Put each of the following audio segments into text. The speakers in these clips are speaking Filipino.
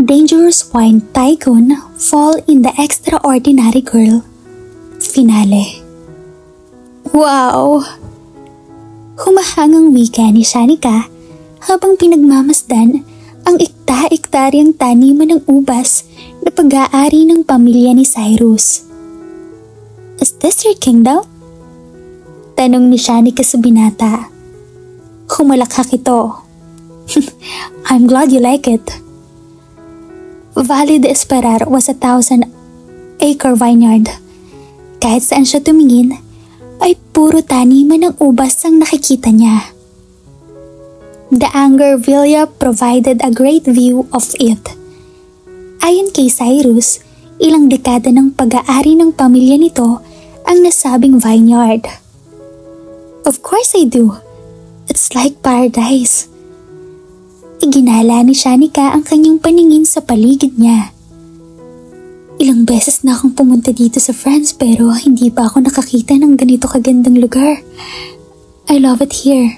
Dangerous Wine Tycoon Fall in the Extraordinary Girl Finale. Wow! Humahangang wika ni Shanika habang pinagmamasdan ang ikta-iktaryang taniman ng ubas na pag-aari ng pamilya ni Cyrus. Is this your kingdom? Tanong ni Shanika sa binata. Humalakhak ito. I'm glad you like it. Valle de Esperar was a 1,000-acre vineyard. Kahit saan siya tumingin, ay puro taniman ng ubas ang nakikita niya. The Anger Villa provided a great view of it. Ayon kay Cyrus, ilang dekada ng pag-aari ng pamilya nito ang nasabing vineyard. Of course I do. It's like paradise. Iginala ni Shanika ang kanyang paningin sa paligid niya. Ilang beses na akong pumunta dito sa France pero hindi pa ako nakakita ng ganito kagandang lugar. I love it here.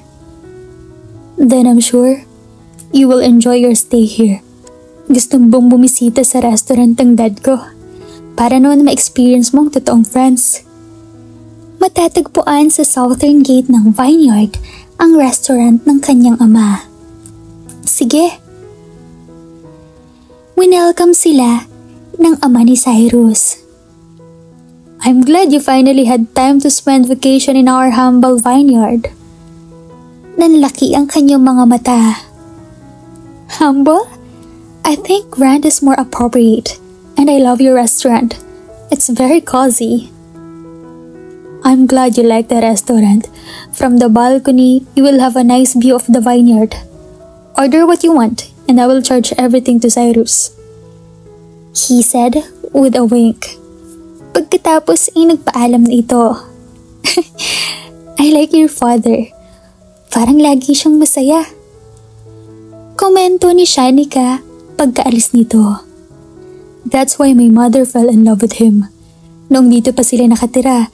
Then I'm sure you will enjoy your stay here. Gusto mong bumisita sa restaurant ng dad ko para noon ma-experience mong totoong France. Matatagpuan sa southern gate ng vineyard ang restaurant ng kanyang ama. Sige. Winelcome sila ng ama ni Cyrus. I'm glad you finally had time to spend vacation in our humble vineyard. Nanlaki ang kanyang mga mata. Humble? I think grand is more appropriate, and I love your restaurant. It's very cozy. I'm glad you like the restaurant. From the balcony, you will have a nice view of the vineyard. Order what you want, and I will charge everything to Cyrus. He said with a wink. Pagkatapos ay nagpaalam na ito. I like your father. Parang lagi siyang masaya. Komento ni Shanika pagkaalis nito. That's why my mother fell in love with him. Noong dito pa sila nakatira,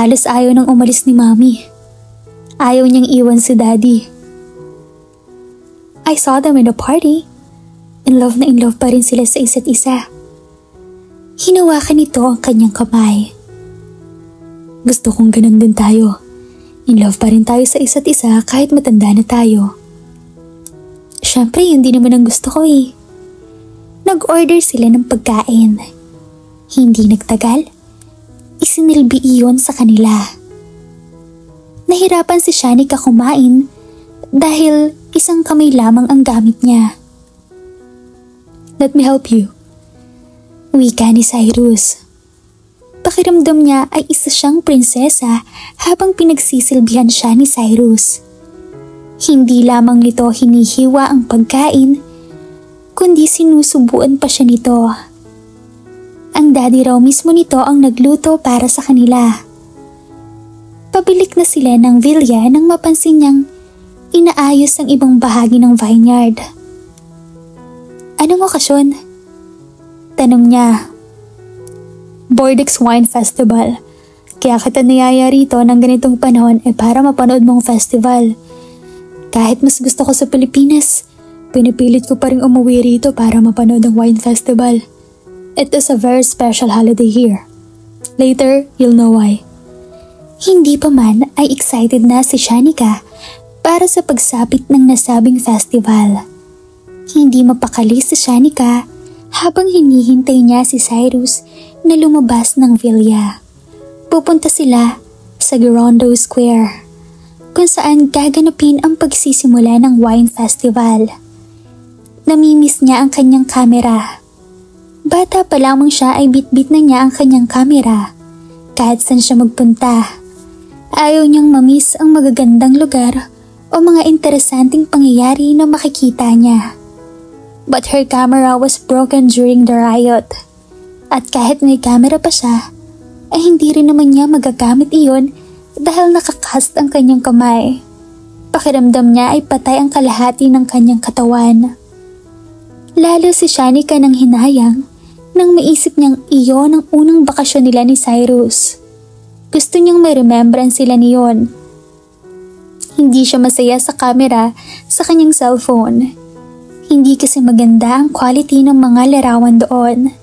halos ayaw nang umalis ni Mami. Ayaw niyang iwan si Daddy. I saw them in the party. In love na in love pa rin sila sa isa't isa. Hinawakan nito ang kanyang kamay. Gusto kong ganun din tayo. In love pa rin tayo sa isa't isa kahit matanda na tayo. Siyempre, yun din naman ang gusto ko eh. Nag-order sila ng pagkain. Hindi nagtagal, isinilbi iyon sa kanila. Nahirapan si Shanika kumain dahil isang kamay lamang ang gamit niya. Let me help you. Wika ni Cyrus. Pakiramdam niya ay isa siyang prinsesa habang pinagsisilbihan siya ni Cyrus. Hindi lamang nito hinihiwa ang pagkain, kundi sinusubuan pa siya nito. Ang daddy raw mismo nito ang nagluto para sa kanila. Pabilik na sila ng villa nang mapansin niyang inaayos ang ibang bahagi ng vineyard. Anong okasyon? Tanong niya. Bordeaux Wine Festival. Kaya kita niyaya rito ng ganitong panahon para mapanood mong festival. Kahit mas gusto ko sa Pilipinas, pinipilit ko pa rin umuwi rito para mapanood ang wine festival. It is a very special holiday here. Later, you'll know why. Hindi pa man ay excited na si Shanika para sa pagsapit ng nasabing festival. Hindi mapakali si Shanika habang hinihintay niya si Cyrus na lumabas ng villa. Pupunta sila sa Girondo Square, kung saan gaganapin ang pagsisimula ng wine festival. Namimiss niya ang kanyang kamera. Bata pa lamang siya ay bitbit na niya ang kanyang kamera. Kahit saan siya magpunta, ayaw niyang mamiss ang magagandang lugar o mga interesanting pangyayari na makikita niya. But her camera was broken during the riot. At kahit may camera pa siya, ay hindi rin naman niya magagamit iyon dahil nakakast ang kanyang kamay. Pakiramdam niya ay patay ang kalahati ng kanyang katawan. Lalo si Shanika nang hinayang nang maisip niyang iyon ang unang bakasyon nila ni Cyrus. Gusto niyang may remembrance sila niyon. Hindi siya masaya sa camera sa kanyang cellphone. Hindi Hindi kasi maganda ang quality ng mga larawan doon.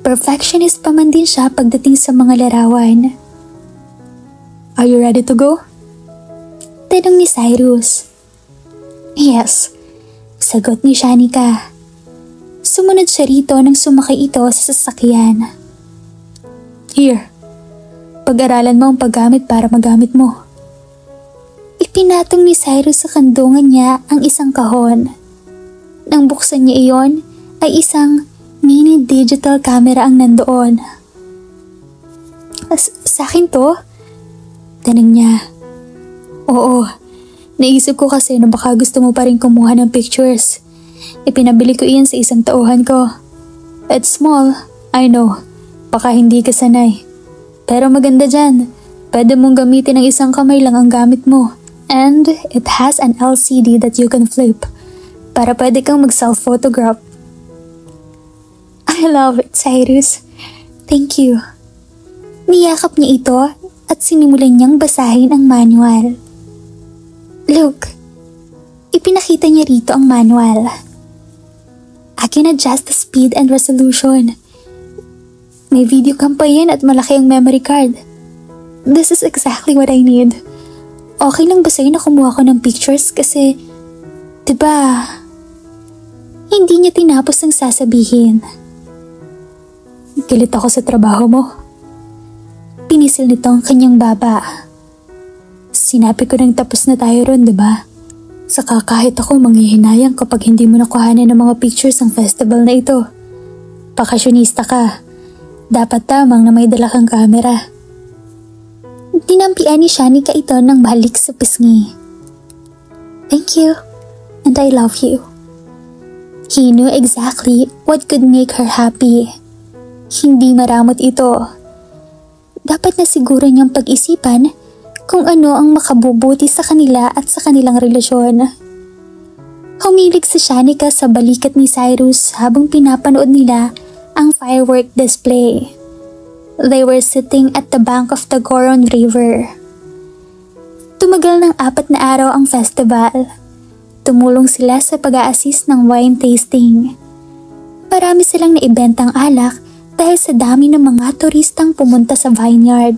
Perfectionist pa man din siya pagdating sa mga larawan. Are you ready to go? Tanong ni Cyrus. Yes, sagot ni Shanika. Sumunod siya rito nang sumakay ito sa sasakyan. Here, pag-aralan mo ang paggamit para magamit mo. Ipinatong ni Cyrus sa kandungan niya ang isang kahon. Nang buksan niya iyon, ay isang mini digital camera ang nandoon. Sa akin to? Tanong niya. Oo, naisip ko kasi na baka gusto mo pa rin kumuha ng pictures. Ipinabili ko iyan sa isang tauhan ko. It's small, I know. Baka hindi ka sanay. Pero maganda dyan. Pwede mong gamitin ng isang kamay lang ang gamit mo. And it has an LCD that you can flip. Para pwede kang mag-self-photograph. I love it, Cyrus. Thank you. Niyakap niya ito at sinimulan niyang basahin ang manual. Look, ipinakita niya rito ang manual. I can adjust the speed and resolution. May video cam pa yan at malaki ang memory card. This is exactly what I need. Okay lang ba sa'yo na kumuha ko ng pictures kasi, diba, hindi niya tinapos ng sasabihin. Galit ako sa trabaho mo. Pinisil nito ang kanyang baba. Sinabi ko nang tapos na tayo ron, diba? Saka kahit ako manghihinayang kapag hindi mo nakuhanan ng mga pictures ang festival na ito. Bakasyonista ka. Dapat tamang na may dala kang camera. Tinampian ni Shanika ito ng balik sa pisngi. Thank you, and I love you. He knew exactly what could make her happy. Hindi maramot ito. Dapat na siguro niyang pag-isipan kung ano ang makabubuti sa kanila at sa kanilang relasyon. Humilig si Shanika sa balikat ni Cyrus habang pinapanood nila ang firework display. They were sitting at the bank of the Goron River. Tumagal ng 4 na araw ang festival. Tumulong sila sa pag-a-assist ng wine tasting. Marami silang naibentang alak dahil sa dami ng mga turistang pumunta sa vineyard.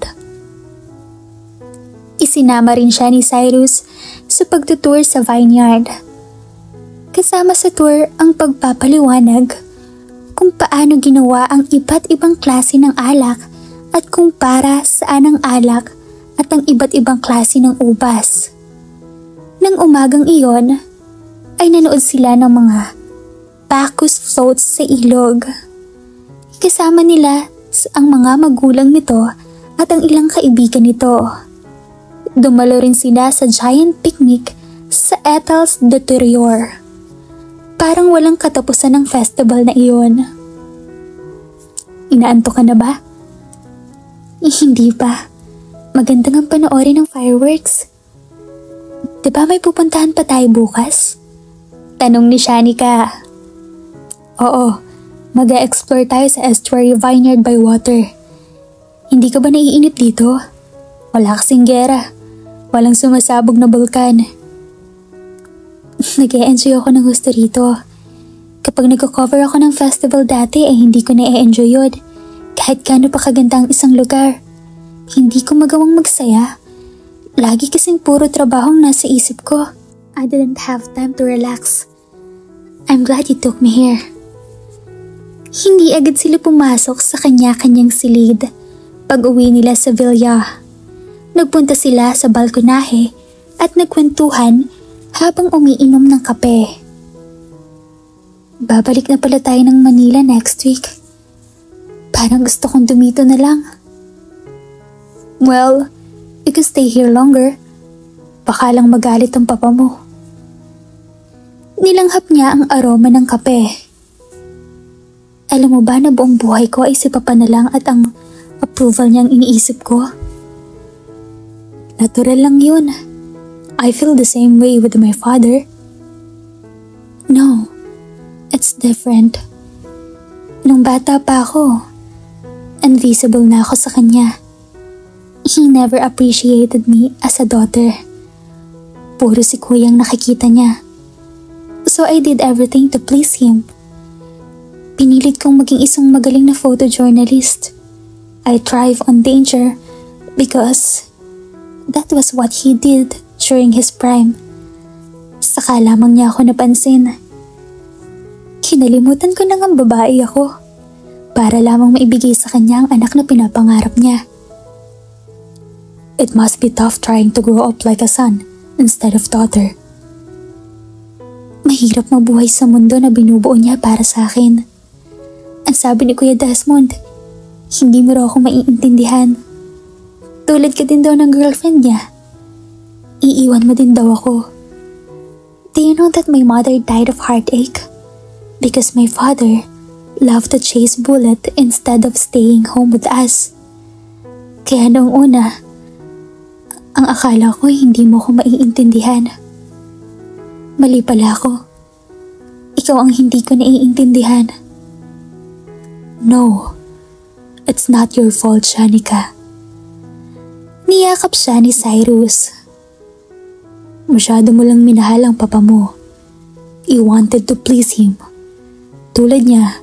Isinama rin siya ni Cyrus sa pagtutour sa vineyard. Kasama sa tour ang pagpapaliwanag kung paano ginawa ang iba't ibang klase ng alak at kung para saan ang alak at ang iba't ibang klase ng ubas. Nang umagang iyon, ay nanood sila ng mga Bacchus floats sa ilog. Kasama nila ang mga magulang nito at ang ilang kaibigan nito. Dumalo rin sila sa giant picnic sa Etels de Turior. Parang walang katapusan ng festival na iyon. Inaantok ka na ba? Hindi pa. Maganda nga panoorin ng fireworks. Diba may pupuntahan pa tayo bukas? Tanong ni Shanika. Oo, mag-e-explore tayo sa estuary vineyard by water. Hindi ka ba naiinip dito? Wala kasing gera. Walang sumasabog na bulkan. Nag-e-enjoy ako ng gusto rito. Kapag nag-cover ako ng festival dati ay hindi ko na-e-enjoy yun. Kahit gaano pa kaganda ang isang lugar. Hindi ko magawang magsaya. Lagi kasing puro trabahong nasa isip ko. I didn't have time to relax. I'm glad you took me here. Hindi agad sila pumasok sa kanya-kanyang silid. Pag-uwi nila sa villa, nagpunta sila sa balkonahe at nagkwentuhan habang umiinom ng kape. Babalik na pala tayo ng Manila next week. Parang gusto kong dumito na lang. Well, you can stay here longer. Baka lang magalit ang papa mo. Nilanghap niya ang aroma ng kape. Alam mo ba na buong buhay ko ay si papa na lang at ang approval niyang iniisip ko? Natural lang yun. I feel the same way with my father. No, it's different. Nung bata pa ako, invisible na ako sa kanya. He never appreciated me as a daughter. Puro si kuyang nakikita niya. So I did everything to please him. Pinilit kong maging isang magaling na photojournalist. I thrive on danger because that was what he did during his prime. Saka lamang niya ako napansin. Kinalimutan ko na ngang babae ako para lamang maibigay sa kanya ang anak na pinapangarap niya. It must be tough trying to grow up like a son instead of daughter. Mahirap mabuhay sa mundo na binubuo niya para sa akin. Ang sabi ni Kuya Desmond, hindi mo raw ako maiintindihan. Tulad ka din daw ng girlfriend niya. Iiwan mo din daw ako. Do you know that my mother died of heartache? Because my father loved to chase bullet instead of staying home with us. Kaya noong una, ang akala ko hindi mo ko maiintindihan. Mali pala ako. Ikaw ang hindi ko naiintindihan. No, it's not your fault, Shanika. Niyakap siya ni Cyrus. Masyado mo lang minahal ang papa mo. You wanted to please him. Tulad niya,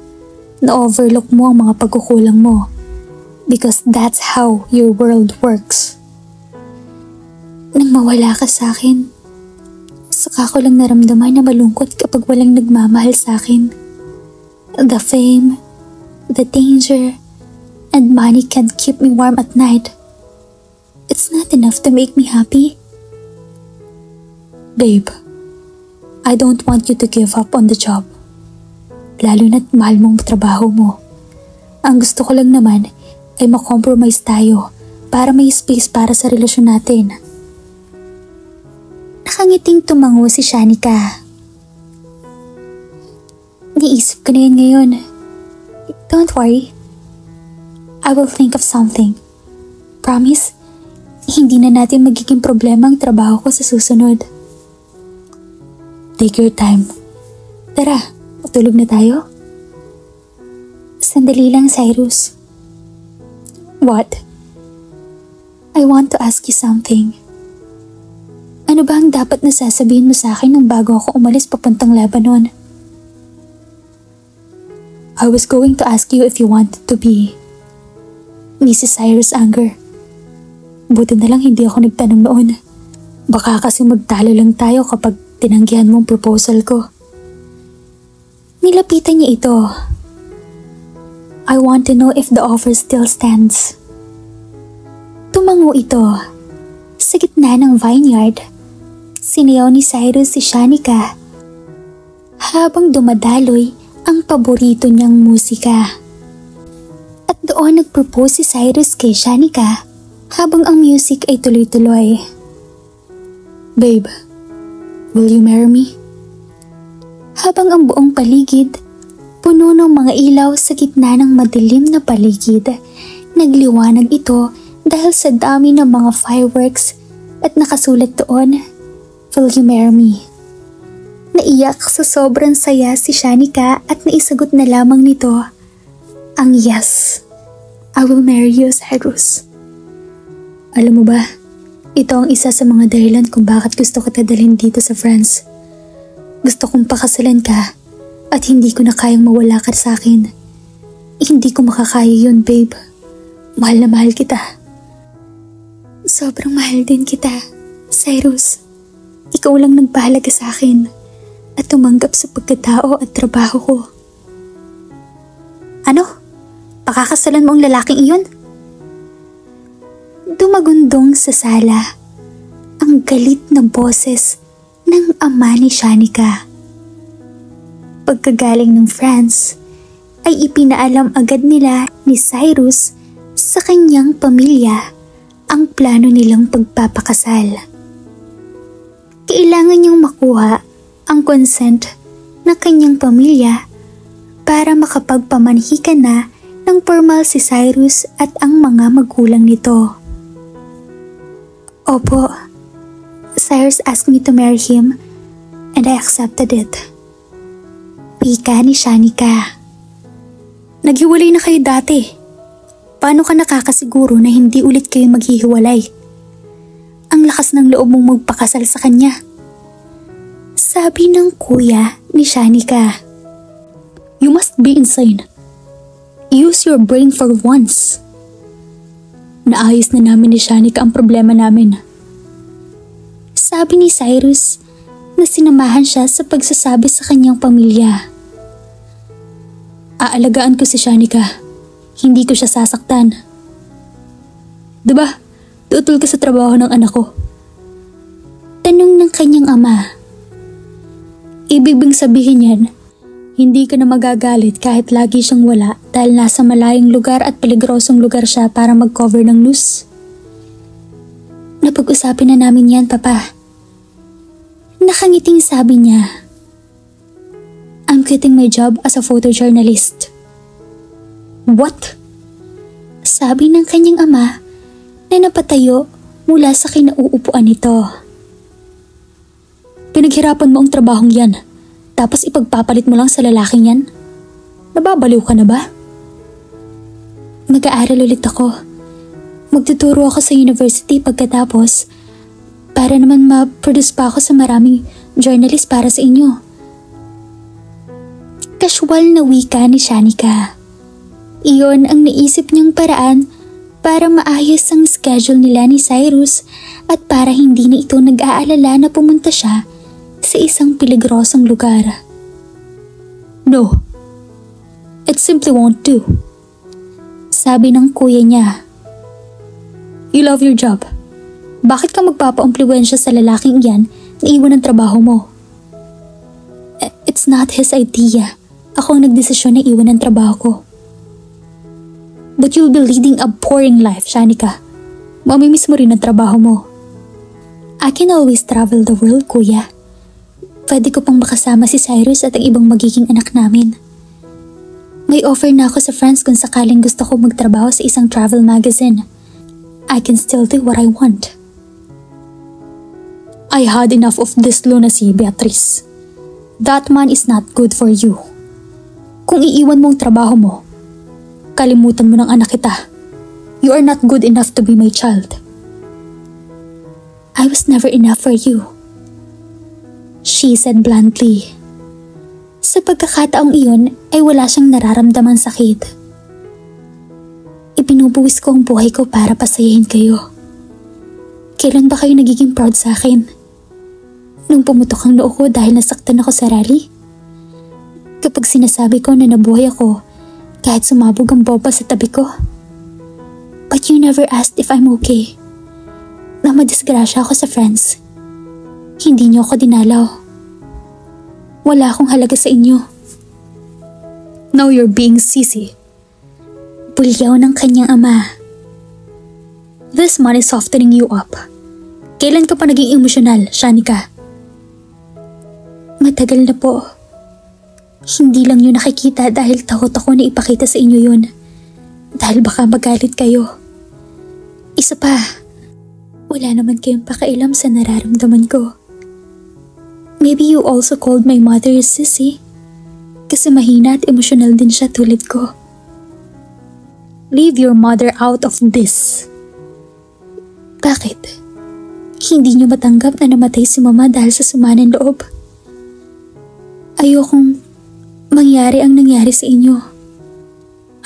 na-overlook mo ang mga pagkukulang mo because that's how your world works. Nang mawala ka sa akin, saka ko lang naramdaman na malungkot kapag walang nagmamahal sa akin. The fame, the danger, and money can't keep me warm at night. It's not enough to make me happy. Babe, I don't want you to give up on the job. Lalo na't mahal mong trabaho mo. Ang gusto ko lang naman ay makompromise tayo para may space para sa relasyon natin. Nakangiting tumango si Shanika. Niisip ko na yun ngayon. Don't worry. I will think of something. Promise, hindi na natin magiging problema ang trabaho ko sa susunod. Take your time. Tara, matulog na tayo? Sandali lang, Cyrus. What? I want to ask you something. Ano ba ang dapat na sasabihin mo sa akin nung bago ako umalis papuntang Lebanon? I was going to ask you if you wanted to be Mrs. Cyrus Unger. Buti na lang hindi ako nagtanong noon. Baka kasi magtalo lang tayo kapag tinanggihan mong proposal ko. Nilapitan niya ito. I want to know if the offer still stands. Tumango ito. Sa gitna ng vineyard, sinayaw ni Cyrus si Shanika habang dumadaloy ang paborito niyang musika. At doon nagpropose si Cyrus kay Shanika habang ang music ay tuloy-tuloy. Babe, will you marry me? Habang ang buong paligid, puno ng mga ilaw sa gitna ng madilim na paligid, nagliwanag ito dahil sa dami ng mga fireworks at nakasulat doon, will you marry me? Naiyak sa sobrang saya si Shanika at naisagot na lamang nito ang yes. I will marry you, Cyrus. Alam mo ba, ito ang isa sa mga dahilan kung bakit gusto kita dalhin dito sa France. Gusto kong pakasalan ka at hindi ko na kayang mawala ka sa akin. Hindi ko makakaya yun, babe. Mahal na mahal kita. Sobrang mahal din kita, Cyrus. Ikaw lang nagpahalaga sa akin at tumanggap sa pagkatao at trabaho ko. Ano? Pakakasalan mo ang lalaking iyon? Dumagundong sa sala ang galit na boses ng ama ni Shanika. Pagkagaling ng France, ay ipinaalam agad nila ni Cyrus sa kanyang pamilya ang plano nilang pagpapakasal. Kailangan niyang makuha ang consent ng kanyang pamilya para makapagpamanhikan na ng formal si Cyrus at ang mga magulang nito. Opo, Cyrus asked me to marry him and I accepted it. Pika ni Shanika. Naghiwalay na kayo dati. Paano ka nakakasiguro na hindi ulit kayo maghihiwalay? Ang lakas ng loob mong magpakasal sa kanya. Sabi ng kuya ni Shanika. You must be insane. Use your brain for once. Naayos na namin ni Shanika ang problema namin. Sabi ni Cyrus na sinamahan siya sa pagsasabi sa kanyang pamilya. Aalagaan ko si Shanika. Hindi ko siya sasaktan. Diba, tutol ka sa trabaho ng anak ko? Tanong ng kanyang ama. Ibig bang sabihin yan, hindi ka na magagalit kahit lagi siyang wala dahil nasa malayong lugar at peligrosong lugar siya para mag-cover ng news? Napag-usapin na namin yan, Papa. Nakangiting sabi niya. I'm quitting my job as a photojournalist. What? Sabi ng kanyang ama na napatayo mula sa kinauupuan nito. Pinaghirapan mo ang trabahong yan, tapos ipagpapalit mo lang sa lalaking yan? Nababaliw ka na ba? Mag-aaral ulit ako. Magtuturo ako sa university pagkatapos para naman ma-produce pa ako sa maraming journalist para sa inyo. Casual na wika ni Shanika. Iyon ang naisip niyang paraan para maayos ang schedule nila ni Cyrus at para hindi na ito nag-aalala na pumunta siya sa isang peligrosong lugar. No, it simply won't do. Sabi ng kuya niya. You love your job. Bakit ka magpapa-impluwensya sa lalaking iyan na iwan ang trabaho mo? It's not his idea. Ako ang nagdesisyon na iwan ang trabaho ko. But you'll be leading a boring life, Shanika. Mamimiss mo rin ang trabaho mo. I can always travel the world, kuya. Pwede ko pang makasama si Cyrus at ang ibang magiging anak namin. May offer na ako sa friends kung sakaling gusto ko magtrabaho sa isang travel magazine. I can still do what I want. I had enough of this lunacy, Beatrice. That man is not good for you. Kung iiwan mo ang trabaho mo, kalimutan mo ng anak kita. You are not good enough to be my child. I was never enough for you, she said bluntly. Sa pagkakataong iyon ay wala siyang nararamdamang sakit. Ibinubuwis ko ang buhay ko para pasayahin kayo. Kailan ba kayo nagiging proud sa akin? Nung pumutok ang noo ko dahil nasaktan ako sa rally? Kapag sinasabi ko na nabuhay ako kahit sumabog ang bomba sa tabi ko? But you never asked if I'm okay. Na madisgrasya ako sa friends. Hindi niyo ako dinalaw. Wala akong halaga sa inyo. Now you're being sissy. Bulyaw ng kanyang ama. This man is softening you up. Kailan ka pa naging emosyonal, Shanika? Matagal na po. Hindi lang yun nakikita dahil takot ako na ipakita sa inyo yun. Dahil baka magalit kayo. Isa pa, wala naman kayong pakialam sa nararamdaman ko. Maybe you also called my mother a sissy. Kasi mahina at emosyonal din siya tulad ko. Leave your mother out of this. Bakit? Hindi niyo matanggap na namatay si mama dahil sa sama ng loob. Ayokong mangyari ang nangyari sa inyo.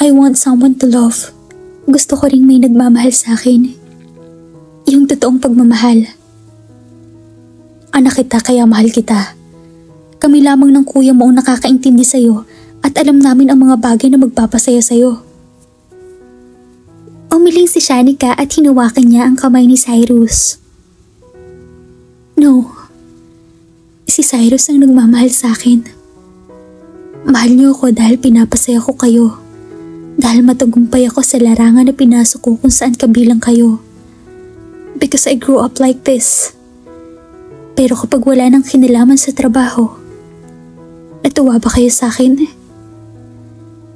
I want someone to love. Gusto ko ring may nagmamahal sa akin. Yung totoong pagmamahal. Anak kita kaya mahal kita. Kami lamang ng kuya mo ang nakakaintindi sa'yo at alam namin ang mga bagay na magpapasaya sa'yo. Umiling si Shanika at hinawakan niya ang kamay ni Cyrus. No. Si Cyrus ang nagmamahal sa akin. Mahal niyo ako dahil pinapasaya ko kayo. Dahil matagumpay ako sa larangan na pinasok ko kung saan kabilang kayo. Because I grew up like this. Pero kapag wala nang kinalaman sa trabaho, natuwa ba kayo sa akin?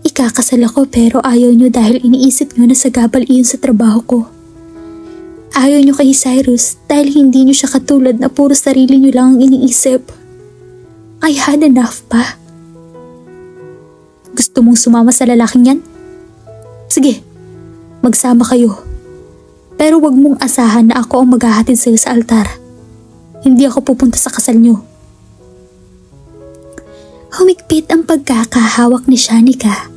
Ikakasal ako pero ayaw niyo dahil iniisip niyo na sagabal iyon sa trabaho ko. Ayaw niyo kay Cyrus dahil hindi niyo siya katulad na puro sarili niyo lang ang iniisip. I had enough pa. Gusto mong sumama sa lalaking yan? Sige, magsama kayo. Pero wag mong asahan na ako ang maghahatid sa'yo sa altar. Hindi ako pupunta sa kasal niyo. Humigpit ang pagkakahawak ni Shanika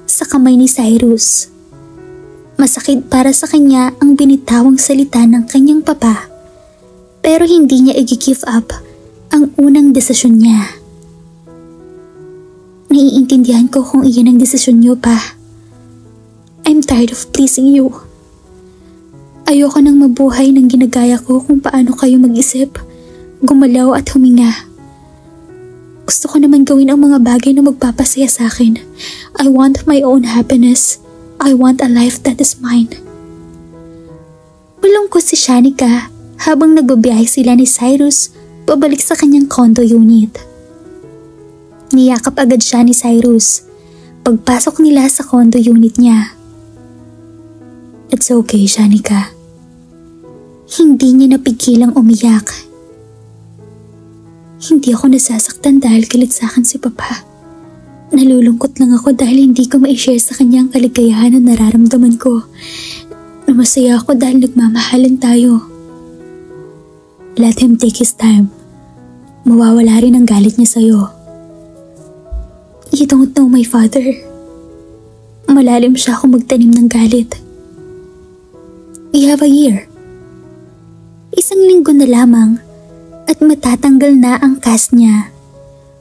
sa kamay ni Cyrus. Masakit para sa kanya ang binitawang salita ng kanyang papa, pero hindi niya i-give up ang unang desisyon niya. Naiintindihan ko kung iyan ang desisyon niyo, pa. I'm tired of pleasing you. Ayoko nang mabuhay ng ginagaya ko kung paano kayo mag-isip, gumalaw at huminga. Gusto ko naman gawin ang mga bagay na magpapasaya sa akin. I want my own happiness. I want a life that is mine. Malungkot si Shanika habang nagbabiyahe sila ni Cyrus pabalik sa kanyang condo unit. Niyakap agad siya ni Cyrus pagpasok nila sa condo unit niya. It's okay, Shanika. Hindi niya napigilang umiyak. Hindi ako nasasaktan dahil galit sa akin si Papa. Nalulungkot lang ako dahil hindi ko ma-share sa kanya ang kaligayahan na nararamdaman ko. Masaya ako dahil nagmamahalan tayo. Let him take his time. Mawawala rin ang galit niya sa'yo. You don't know my father. Malalim siya kung magtanim ng galit. We have a year. Isang linggo na lamang at matatanggal na ang cast niya.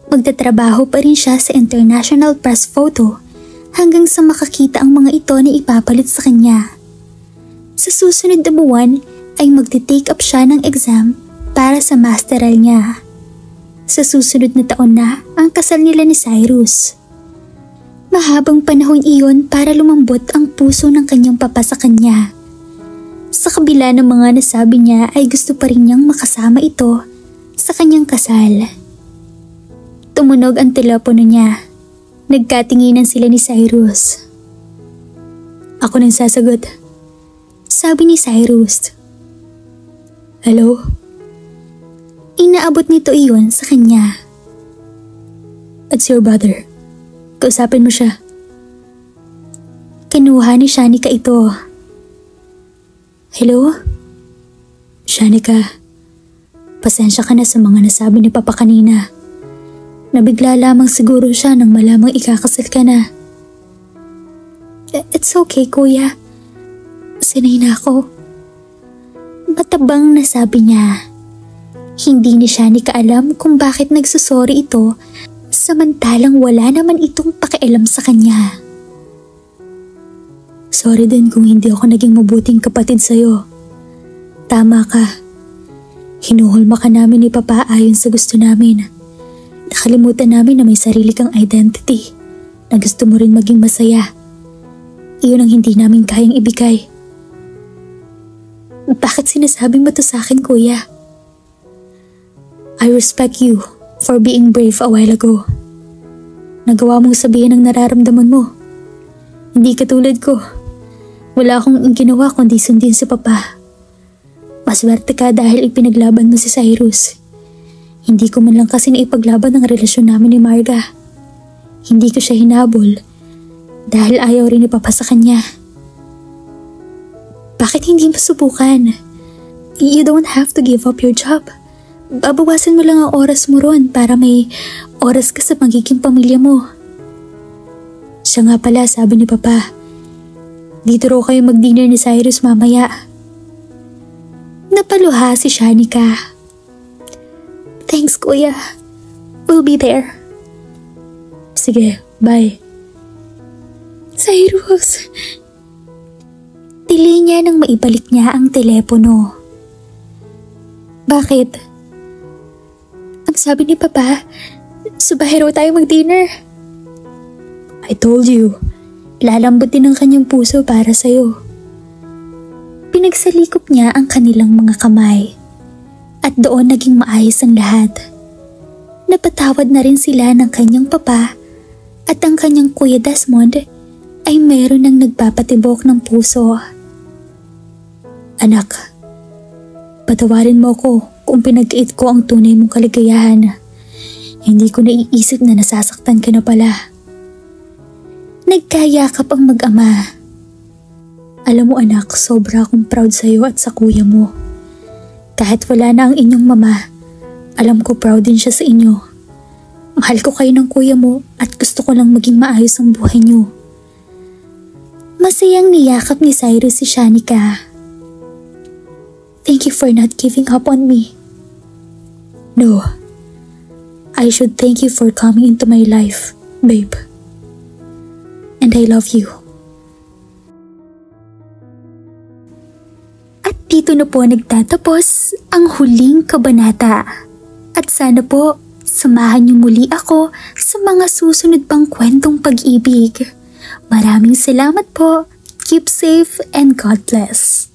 Magtatrabaho pa rin siya sa international press photo hanggang sa makakita ang mga ito na ipapalit sa kanya. Sa susunod na buwan ay magti-take up siya ng exam para sa masteral niya. Sa susunod na taon na ang kasal nila ni Cyrus. Mahabang panahon iyon para lumambot ang puso ng kanyang papa sa kanya. Sa kabila ng mga nasabi niya ay gusto pa rin niyang makasama ito sa kanyang kasal. Tumunog ang telepono niya. Nagkatinginan sila ni Cyrus. Ako nang sasagot, sabi ni Cyrus. Hello? Inaabot nito iyon sa kanya. It's your brother. Kausapin mo siya. Kinuha ni Shanika ito. Hello? Shanika. Pasensya ka na sa mga nasabi ni Papa kanina. Nabigla lamang siguro siya nang malamang ikakasal ka na. It's okay, kuya. Sanay na ako. Matabang nasabi niya. Hindi ni Shanika alam kung bakit nagsusori ito samantalang wala naman itong pakialam sa kanya. Sorry din kung hindi ako naging mabuting kapatid sa'yo. Tama ka. Hinuhulma ka namin ni Papa ayon sa gusto namin. Nakalimutan namin na may sarili kang identity, na gusto mo rin maging masaya. Iyon ang hindi namin kayang ibigay. Bakit sinasabi mo to sa akin, kuya? I respect you for being brave a while ago. Nagawa mong sabihin ang nararamdaman mo. Hindi katulad ko. Wala akong ginawa kundi sundin si Papa. Maswerte ka dahil ipinaglaban mo si Cyrus. Hindi ko man lang kasi naipaglaban ang relasyon namin ni Marga. Hindi ko siya hinabol dahil ayaw rin ni Papa sa kanya. Bakit hindi mo subukan? You don't have to give up your job. Babawasan mo lang ang oras mo ron para may oras ka sa magiging pamilya mo. Siya nga pala, sabi ni Papa, dito raw kayo mag-dinner ni Cyrus mamaya. Napaluha si Shanika. Thanks, kuya. We'll be there. Sige, bye. Cyrus. Tili niya nang maibalik niya ang telepono. Bakit? Ang sabi ni Papa, sa bahay raw tayo mag-dinner. I told you, lalambutin ang kanyang puso para sa'yo. Pinagsalikop niya ang kanilang mga kamay at doon naging maayos ang lahat. Napatawad na rin sila ng kanyang papa at ang kanyang kuya Desmond ay meron ng nagpapatibok ng puso. Anak, patawarin mo ko kung pinag-iit ko ang tunay mong kaligayahan. Hindi ko naiisip na nasasaktan ka na pala. Nagkayakap ang mag-ama. Alam mo anak, sobra akong proud sa'yo at sa kuya mo. Kahit wala na ang inyong mama, alam ko proud din siya sa inyo. Mahal ko kayo ng kuya mo at gusto ko lang maging maayos ang buhay niyo. Masayang niyakap ni Cyrus si Shanika. Thank you for not giving up on me. No, I should thank you for coming into my life, babe. And I love you. At dito na po nagtatapos ang huling kabanata. At sana po, samahan niyo muli ako sa mga susunod pang kwentong pag-ibig. Maraming salamat po. Keep safe and God bless.